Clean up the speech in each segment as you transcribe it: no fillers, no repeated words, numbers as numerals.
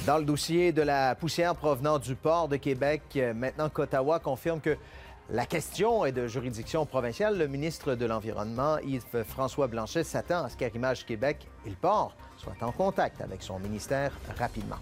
Dans le dossier de la poussière provenant du port de Québec, maintenant qu'Ottawa confirme que la question est de juridiction provinciale, le ministre de l'Environnement, Yves-François Blanchet, s'attend à ce qu'Arrimage Québec et le port soient en contact avec son ministère rapidement.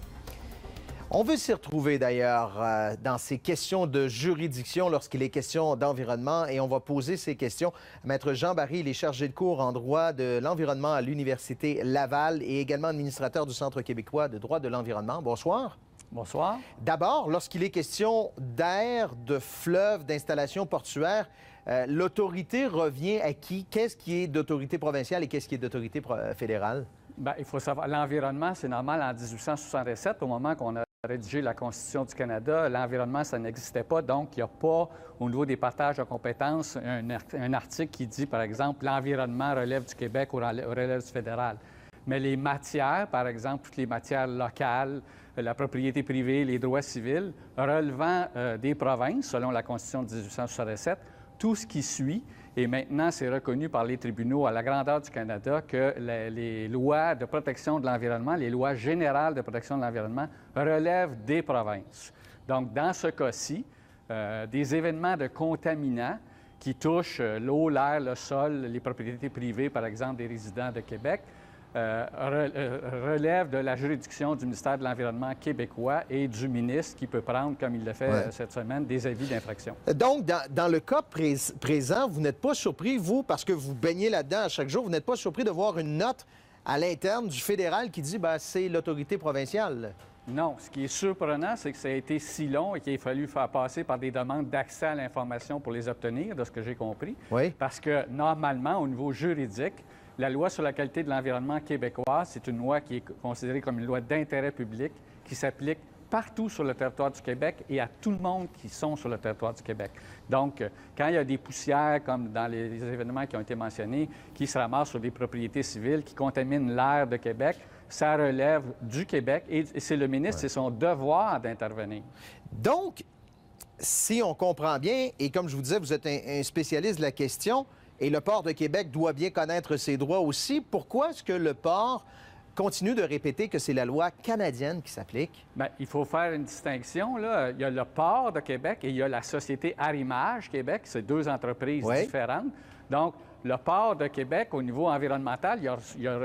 On veut s'y retrouver d'ailleurs dans ces questions de juridiction lorsqu'il est question d'environnement et on va poser ces questions à Maître Jean Barry, il est chargé de cours en droit de l'environnement à l'Université Laval et également administrateur du Centre québécois de droit de l'environnement. Bonsoir. Bonsoir. D'abord, lorsqu'il est question d'air, de fleuves, d'installations portuaires, l'autorité revient à qui? Qu'est-ce qui est d'autorité provinciale et qu'est-ce qui est d'autorité fédérale? Bien, il faut savoir, l'environnement, c'est normal en 1867, au moment qu'on a rédigé la Constitution du Canada, l'environnement, ça n'existait pas, donc il n'y a pas, au niveau des partages de compétences, un article qui dit, par exemple, l'environnement relève du Québec ou relève du fédéral. Mais les matières, par exemple, toutes les matières locales, la propriété privée, les droits civils, relevant des provinces, selon la Constitution de 1867, tout ce qui suit, et maintenant c'est reconnu par les tribunaux à la grandeur du Canada que les lois de protection de l'environnement, les lois générales de protection de l'environnement relèvent des provinces. Donc, dans ce cas-ci, des événements de contaminants qui touchent l'eau, l'air, le sol, les propriétés privées, par exemple, des résidents de Québec, relève de la juridiction du ministère de l'Environnement québécois et du ministre qui peut prendre, comme il l'a fait cette semaine, des avis d'infraction. Donc, dans le cas présent, vous n'êtes pas surpris, vous, parce que vous baignez là-dedans à chaque jour, vous n'êtes pas surpris de voir une note à l'interne du fédéral qui dit « c'est l'autorité provinciale ». Non. Ce qui est surprenant, c'est que ça a été si long et qu'il a fallu faire passer par des demandes d'accès à l'information pour les obtenir, de ce que j'ai compris. Oui. Parce que, normalement, au niveau juridique, la loi sur la qualité de l'environnement québécois, c'est une loi qui est considérée comme une loi d'intérêt public qui s'applique partout sur le territoire du Québec et à tout le monde qui sont sur le territoire du Québec. Donc, quand il y a des poussières, comme dans les événements qui ont été mentionnés, qui se ramassent sur des propriétés civiles, qui contaminent l'air de Québec, ça relève du Québec et c'est le ministre, c'est son devoir d'intervenir. Donc, si on comprend bien, et comme je vous disais, vous êtes un spécialiste de la question, et le port de Québec doit bien connaître ses droits aussi. Pourquoi est-ce que le port continue de répéter que c'est la loi canadienne qui s'applique? Bien, il faut faire une distinction, là. Il y a le port de Québec et il y a la société Arrimage Québec. C'est deux entreprises différentes. Donc, le port de Québec, au niveau environnemental,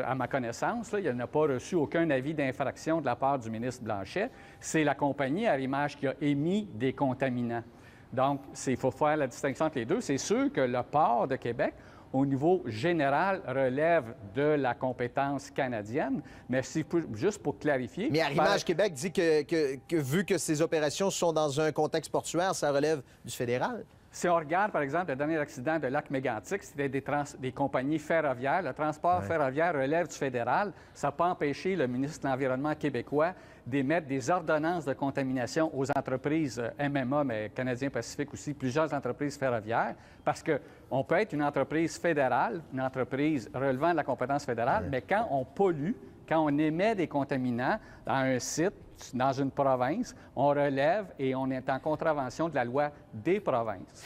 à ma connaissance, là, il n'a pas reçu aucun avis d'infraction de la part du ministre Blanchet. C'est la compagnie Arrimage qui a émis des contaminants. Donc, il faut faire la distinction entre les deux. C'est sûr que le port de Québec, au niveau général, relève de la compétence canadienne, mais c'est juste pour clarifier... Mais Arrimage Québec dit que vu que ces opérations sont dans un contexte portuaire, ça relève du fédéral. Si on regarde, par exemple, le dernier accident de Lac-Mégantic, c'était des compagnies ferroviaires. Le transport ferroviaire relève du fédéral. Ça n'a pas empêché le ministre de l'Environnement québécois d'émettre des ordonnances de contamination aux entreprises MMA, mais Canadien Pacifique aussi, plusieurs entreprises ferroviaires, parce qu'on peut être une entreprise fédérale, une entreprise relevant de la compétence fédérale, mais quand on pollue, quand on émet des contaminants dans un site, dans une province, on relève et on est en contravention de la loi des provinces.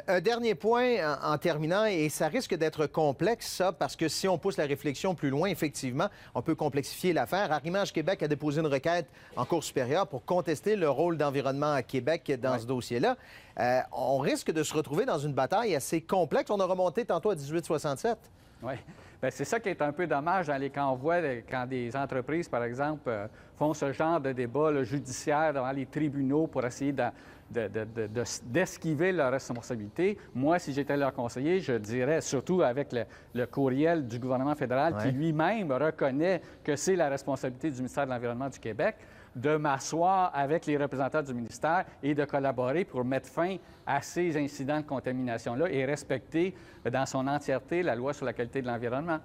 Un dernier point en terminant, et ça risque d'être complexe, ça, parce que si on pousse la réflexion plus loin, effectivement, on peut complexifier l'affaire. Arrimage Québec a déposé une requête en Cour supérieure pour contester le rôle d'Environnement à Québec dans ce dossier-là. On risque de se retrouver dans une bataille assez complexe. On a remonté tantôt à 1867. Oui. Bien, c'est ça qui est un peu dommage quand on voit quand des entreprises, par exemple, font ce genre de débat judiciaire devant les tribunaux pour essayer d'esquiver leurs responsabilités. Moi, si j'étais leur conseiller, je dirais, surtout avec le courriel du gouvernement fédéral qui lui-même reconnaît que c'est la responsabilité du ministère de l'Environnement du Québec, de m'asseoir avec les représentants du ministère et de collaborer pour mettre fin à ces incidents de contamination-là et respecter dans son entièreté la loi sur la qualité de l'environnement.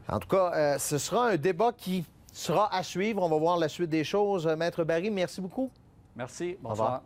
En tout cas, ce sera un débat qui sera à suivre. On va voir la suite des choses. Maître Barry, merci beaucoup. Merci. Bonsoir.